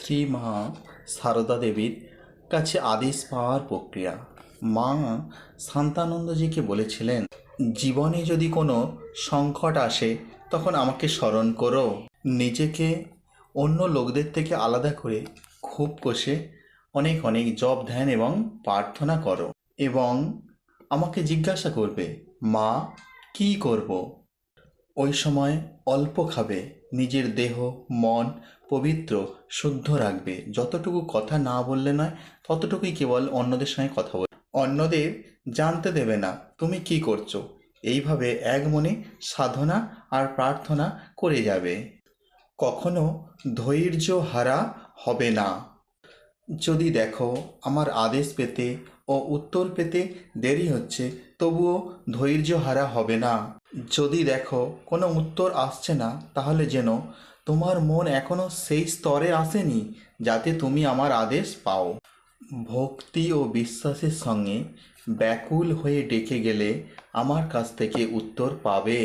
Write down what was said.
শ্রী মা সারদা দেবীর কাছে আদেশ পাওয়ার প্রক্রিয়া। মা শান্তানন্দজিকে বলেছিলেন, জীবনে যদি কোনো সংকট আসে তখন আমাকে স্মরণ করো। নিজেকে অন্য লোকদের থেকে আলাদা করে খুব কষে অনেক অনেক জপ ধ্যান এবং প্রার্থনা করো এবং আমাকে জিজ্ঞাসা করবে, মা কী করব? ওই সময় অল্প খাবে, নিজের দেহ মন পবিত্র শুদ্ধ রাখবে, যতটুকু কথা না বললে নয় ততটুকুই কেবল অন্যদের সঙ্গে কথা বলবে, অন্যদের জানতে দেবে না তুমি কি করছো। এইভাবে এক মনে সাধনা আর প্রার্থনা করে যাবে, কখনো ধৈর্য হারা হবে না। যদি দেখো আমার আদেশ পেতে ও উত্তর পেতে দেরি হচ্ছে, তবুও ধৈর্য হারা হবে না। যদি দেখো কোনো উত্তর আসছে না, তাহলে যেন তোমার মন এখনো সেই স্তরে আসেনি যাতে তুমি আমার আদেশ পাও। ভক্তি ও বিশ্বাসের সঙ্গে ব্যাকুল হয়ে ডেকে গেলে আমার কাছ থেকে উত্তর পাবে।